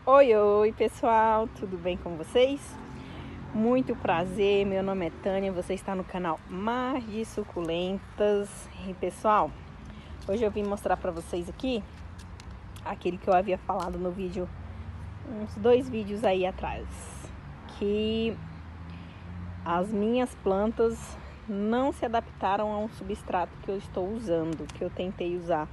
Oi, oi pessoal, tudo bem com vocês? Muito prazer, meu nome é Tânia, você está no canal Mar de Suculentas. E pessoal, hoje eu vim mostrar para vocês aqui aquele que eu havia falado no vídeo, uns 2 vídeos aí atrás, que as minhas plantas não se adaptaram ao substrato que eu estou usando, que eu tentei usar.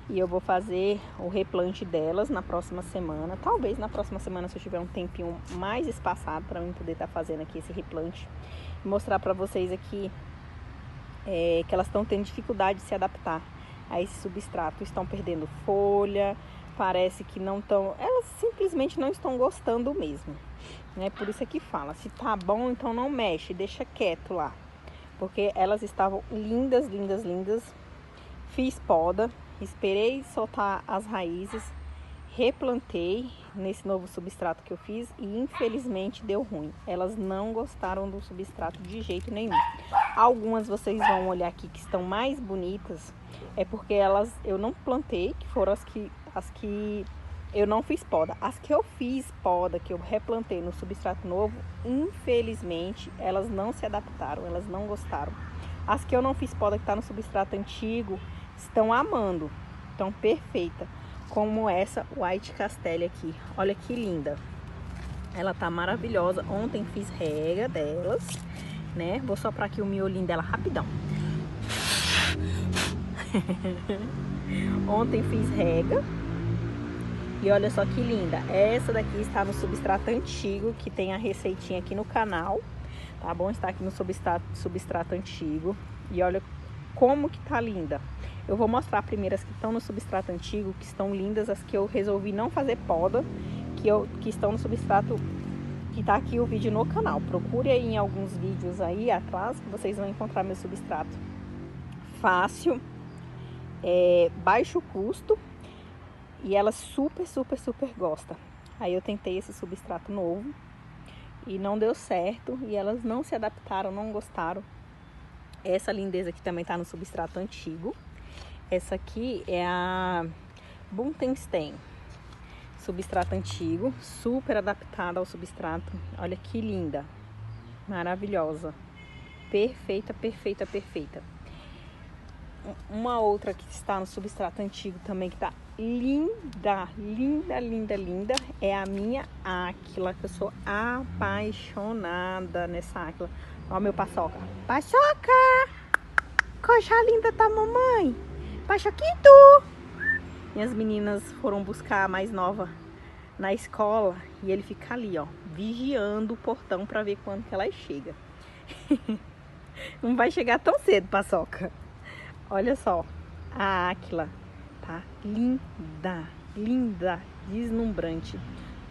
E eu vou fazer o replante delas na próxima semana. Talvez na próxima semana, se eu tiver um tempinho mais espaçado para mim poder estar fazendo aqui esse replante. E mostrar para vocês aqui que elas estão tendo dificuldade de se adaptar a esse substrato. Estão perdendo folha, parece que não estão... Elas simplesmente não estão gostando mesmo. Né? Por isso é que fala, se tá bom, então não mexe, deixa quieto lá. Porque elas estavam lindas, lindas, lindas. Fiz poda. Esperei soltar as raízes, replantei nesse novo substrato que eu fiz e infelizmente deu ruim. Elas não gostaram do substrato de jeito nenhum. Algumas vocês vão olhar aqui que estão mais bonitas, é porque elas eu não plantei, que foram as que eu não fiz poda. As que eu fiz poda, que eu replantei no substrato novo, infelizmente elas não se adaptaram, elas não gostaram. As que eu não fiz poda, que está no substrato antigo, estão amando, estão perfeita, como essa White Castelia aqui. Olha que linda, ela tá maravilhosa. Ontem fiz rega delas, né? Vou soprar aqui o miolinho dela rapidão. Ontem fiz rega e olha só que linda. Essa daqui está no substrato antigo, que tem a receitinha aqui no canal, tá bom? Está aqui no substrato antigo e olha como que tá linda. Eu vou mostrar primeiro as que estão no substrato antigo, que estão lindas, as que eu resolvi não fazer poda, que estão no substrato, que tá aqui o vídeo no canal. Procure aí em alguns vídeos aí atrás, que vocês vão encontrar meu substrato. Fácil, baixo custo, e ela super gosta. Aí eu tentei esse substrato novo, e não deu certo, e elas não se adaptaram, não gostaram. Essa lindeza aqui também tá no substrato antigo. Essa aqui é a Buntenstein, substrato antigo, super adaptada ao substrato. Olha que linda, maravilhosa, perfeita, perfeita, perfeita. Uma outra que está no substrato antigo também, que tá linda, linda, linda, linda, é a minha Áquila, que eu sou apaixonada nessa Áquila. Ó meu Paçoca, Paçoca, coisa linda tá mamãe. Pachoquito! Minhas meninas foram buscar a mais nova na escola e ele fica ali, ó, vigiando o portão para ver quando que ela chega. Não vai chegar tão cedo, Paçoca. Olha só, a Áquila tá linda, linda, deslumbrante.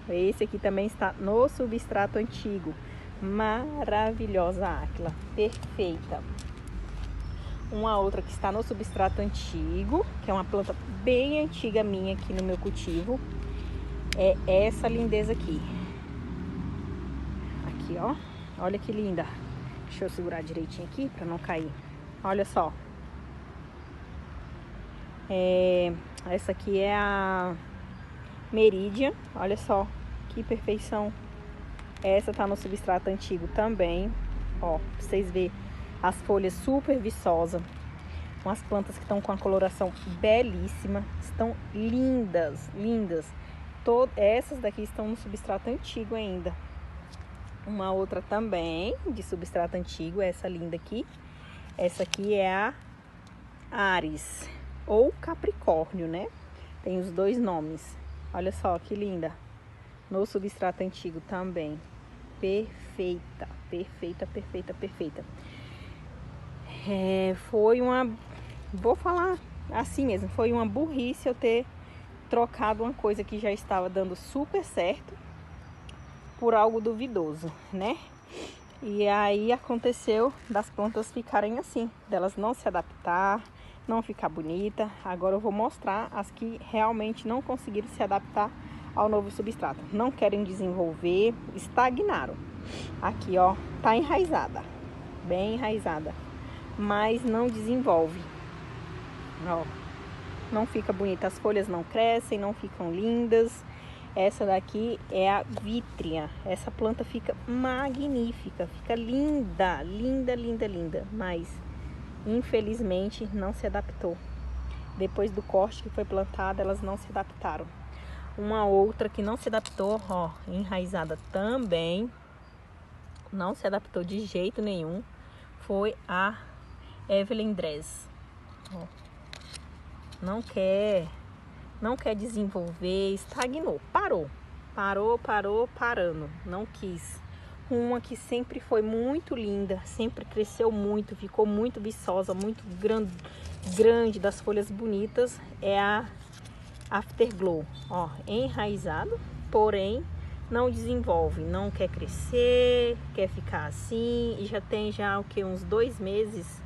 Esse aqui também está no substrato antigo. Maravilhosa a Áquila, perfeita. Uma outra que está no substrato antigo, que é uma planta bem antiga minha aqui no meu cultivo, é essa lindeza aqui. Aqui, ó. Olha que linda. Deixa eu segurar direitinho aqui para não cair. Olha só. Essa aqui é a Meridian. Olha só que perfeição. Essa tá no substrato antigo também. Ó, pra vocês verem. As folhas super viçosas, umas plantas que estão com a coloração belíssima, estão lindas, lindas. Essas daqui estão no substrato antigo ainda. Uma outra também de substrato antigo, essa linda aqui. Essa aqui é a Ares ou Capricórnio, né? Tem os dois nomes. Olha só que linda. No substrato antigo também. Perfeita, perfeita, perfeita, perfeita. Foi uma, vou falar assim mesmo, foi uma burrice eu ter trocado uma coisa que já estava dando super certo por algo duvidoso, né? E aí aconteceu das plantas ficarem assim, delas não se adaptar, não ficar bonita. Agora eu vou mostrar as que realmente não conseguiram se adaptar ao novo substrato, não querem desenvolver, estagnaram. Aqui, ó, tá enraizada, bem enraizada, mas não desenvolve. Ó, não fica bonita, as folhas não crescem, não ficam lindas. Essa daqui é a vítrea. Essa planta fica magnífica, fica linda, linda, linda, linda. Mas, infelizmente, não se adaptou. Depois do corte que foi plantada, elas não se adaptaram. Uma outra que não se adaptou, ó, enraizada também, não se adaptou de jeito nenhum, foi a Evelyn Dress. Ó, não quer desenvolver, estagnou, parando, não quis. Uma que sempre foi muito linda, sempre cresceu muito, ficou muito viçosa, muito grande, das folhas bonitas, é a Afterglow. Ó, enraizado, porém não desenvolve, não quer crescer, quer ficar assim, e já tem o que, uns 2 meses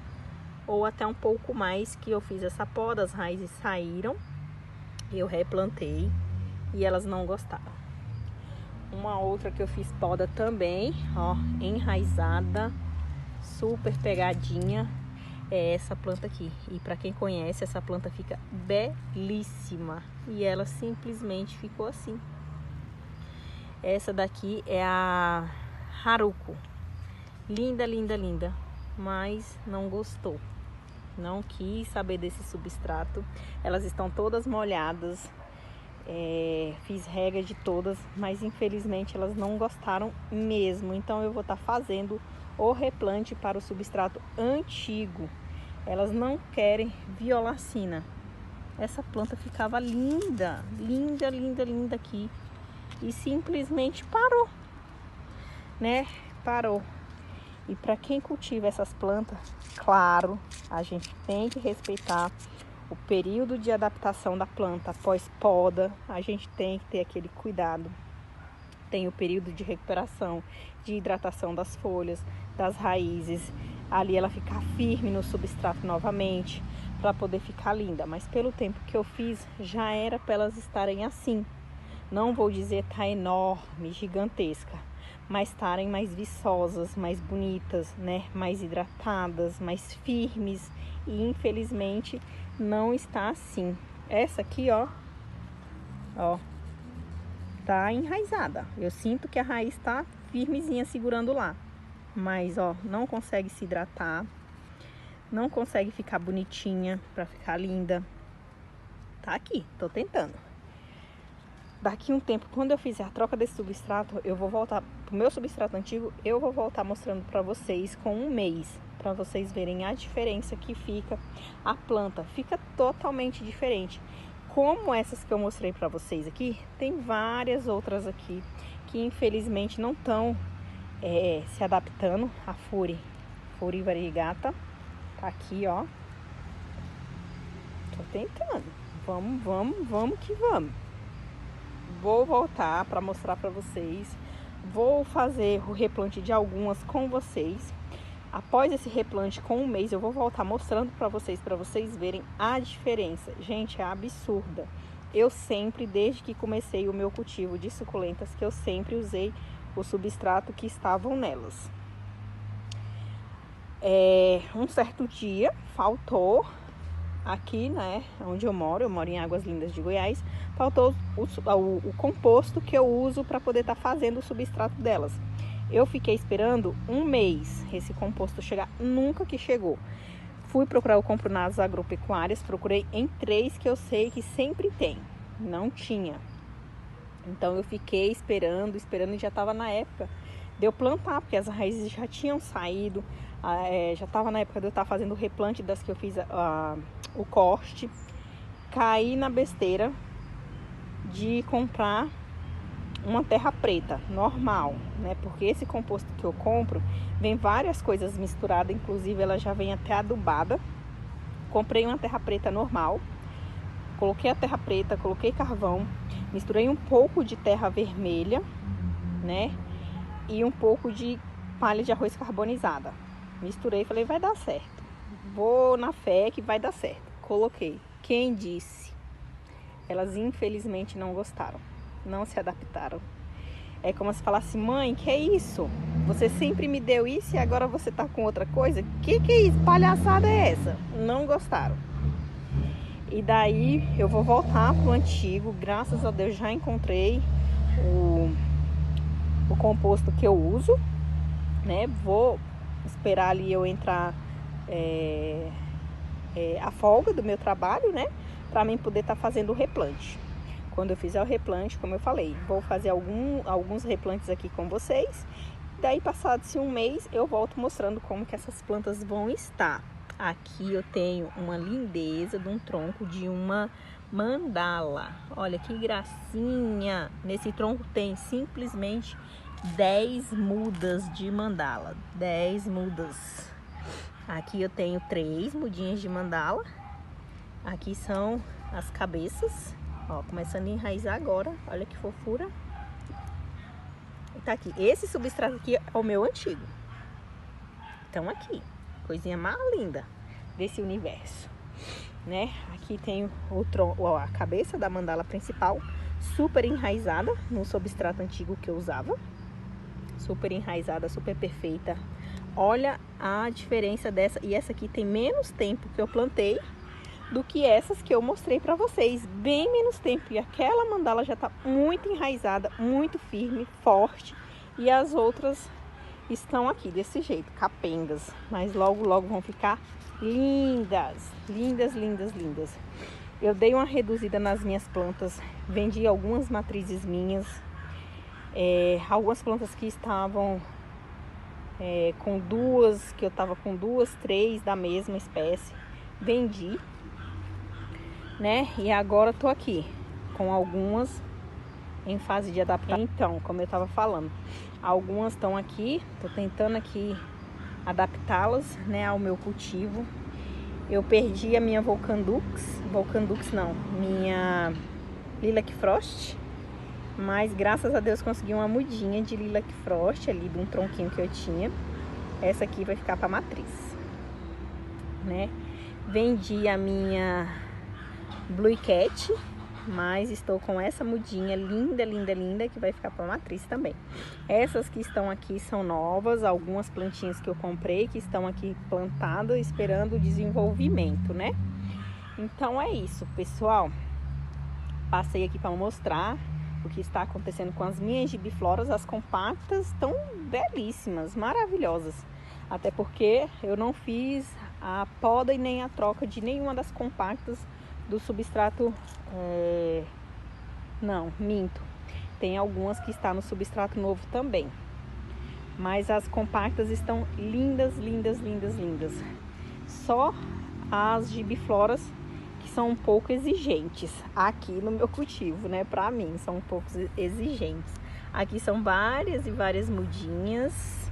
ou até um pouco mais que eu fiz essa poda, as raízes saíram, eu replantei e elas não gostaram. Uma outra que eu fiz poda também, ó, enraizada, super pegadinha, é essa planta aqui. E para quem conhece, essa planta fica belíssima e ela simplesmente ficou assim. Essa daqui é a Haruko, linda, linda, linda, mas não gostou, não quis saber desse substrato. Elas estão todas molhadas, fiz rega de todas, mas infelizmente elas não gostaram mesmo. Então eu vou estar fazendo o replante para o substrato antigo. Elas não querem violacina. Essa planta ficava linda, linda, linda, linda aqui e simplesmente parou, né? Parou. E para quem cultiva essas plantas, claro, a gente tem que respeitar o período de adaptação da planta após poda. A gente tem que ter aquele cuidado. Tem o período de recuperação, de hidratação das folhas, das raízes. Ali ela ficar firme no substrato novamente, para poder ficar linda. Mas pelo tempo que eu fiz, já era para elas estarem assim. Não vou dizer tá enorme, gigantesca, mas estarem mais viçosas, mais bonitas, né? Mais hidratadas, mais firmes. E infelizmente não está assim. Essa aqui, ó, tá enraizada. Eu sinto que a raiz tá firmezinha segurando lá. Mas, ó, não consegue se hidratar. Não consegue ficar bonitinha pra ficar linda. Tá aqui, tô tentando. Daqui um tempo, quando eu fizer a troca desse substrato, eu vou voltar pro meu substrato antigo. Eu vou voltar mostrando pra vocês com 1 mês, pra vocês verem a diferença que fica. A planta fica totalmente diferente. Como essas que eu mostrei pra vocês aqui, tem várias outras aqui que infelizmente não estão se adaptando. A Fury variegata tá aqui, ó. Tô tentando. Vamos que vamos. Vou voltar para mostrar para vocês. Vou fazer o replante de algumas com vocês. Após esse replante com 1 mês, eu vou voltar mostrando para vocês verem a diferença. Gente, é absurda. Eu sempre, desde que comecei o meu cultivo de suculentas, que eu sempre usei o substrato que estavam nelas. Um certo dia, faltou aqui, né, onde eu moro em Águas Lindas de Goiás, faltou o composto que eu uso para poder estar fazendo o substrato delas. Eu fiquei esperando 1 mês esse composto chegar, nunca que chegou. Fui procurar, eu compro nas agropecuárias, procurei em 3 que eu sei que sempre tem, não tinha. Então eu fiquei esperando e já estava na época de eu plantar, porque as raízes já tinham saído, já estava na época de eu estar fazendo o replante das que eu fiz o corte. Caí na besteira de comprar uma terra preta normal, né? Porque esse composto que eu compro vem várias coisas misturadas, inclusive ela já vem até adubada. Comprei uma terra preta normal, coloquei a terra preta, coloquei carvão, misturei um pouco de terra vermelha, né? E um pouco de palha de arroz carbonizada. Misturei e falei, vai dar certo. Vou na fé que vai dar certo. Coloquei. Quem disse? Elas infelizmente não gostaram. Não se adaptaram. É como se falasse, mãe, que é isso? Você sempre me deu isso e agora você tá com outra coisa? Que é isso? Palhaçada é essa? Não gostaram. E daí eu vou voltar pro antigo. Graças a Deus já encontrei o composto que eu uso, né? Vou esperar ali eu entrar a folga do meu trabalho, né? Para mim poder estar fazendo o replante. Quando eu fizer o replante, como eu falei, vou fazer alguns replantes aqui com vocês. Daí, passado-se um mês, eu volto mostrando como que essas plantas vão estar. Aqui eu tenho uma lindeza de um tronco de uma mandala. Olha que gracinha! Nesse tronco tem simplesmente 10 mudas de mandala. 10 mudas. Aqui eu tenho 3 mudinhas de mandala. Aqui são as cabeças. Ó, começando a enraizar agora. Olha que fofura. Tá aqui. Esse substrato aqui é o meu antigo. Então aqui. Coisinha mais linda desse universo, né? Aqui tem a cabeça da mandala principal, super enraizada no substrato antigo que eu usava. Super enraizada, super perfeita. Olha a diferença dessa. E essa aqui tem menos tempo que eu plantei do que essas que eu mostrei para vocês. Bem menos tempo. E aquela mandala já tá muito enraizada, muito firme, forte. E as outras estão aqui desse jeito, capengas. Mas logo, logo vão ficar lindas. Lindas, lindas, lindas. Eu dei uma reduzida nas minhas plantas. Vendi algumas matrizes minhas. Algumas plantas que estavam com duas, que eu tava com 2, 3 da mesma espécie. Vendi, né? E agora tô aqui com algumas em fase de adaptação. Então, como eu tava falando, algumas estão aqui, tô tentando aqui adaptá-las, né, ao meu cultivo. Eu perdi a minha Volcandux não, minha Lilac Frost, mas graças a Deus consegui uma mudinha de Lilac Frost ali de um tronquinho que eu tinha. Essa aqui vai ficar para matriz, né? Vendi a minha Blue Cat, mas estou com essa mudinha linda, linda, linda, que vai ficar para matriz também. Essas que estão aqui são novas, algumas plantinhas que eu comprei, que estão aqui plantadas, esperando o desenvolvimento, né? Então é isso, pessoal. Passei aqui para mostrar o que está acontecendo com as minhas gibifloras. As compactas estão belíssimas, maravilhosas. Até porque eu não fiz a poda e nem a troca de nenhuma das compactas do substrato. Não, minto. Tem algumas que estão no substrato novo também. Mas as compactas estão lindas, lindas, lindas, lindas. Só as gibifloras que são um pouco exigentes aqui no meu cultivo, né? Pra mim, são um pouco exigentes. Aqui são várias e várias mudinhas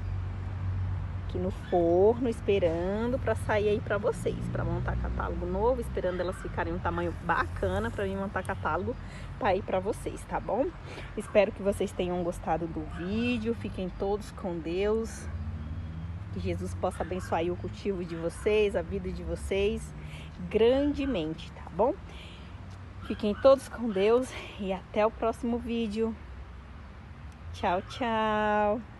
aqui no forno, esperando para sair aí para vocês, para montar catálogo novo, esperando elas ficarem um tamanho bacana para mim montar catálogo para ir para vocês, tá bom? Espero que vocês tenham gostado do vídeo. Fiquem todos com Deus. Que Jesus possa abençoar aí o cultivo de vocês, a vida de vocês grandemente, tá bom? Fiquem todos com Deus e até o próximo vídeo. Tchau, tchau!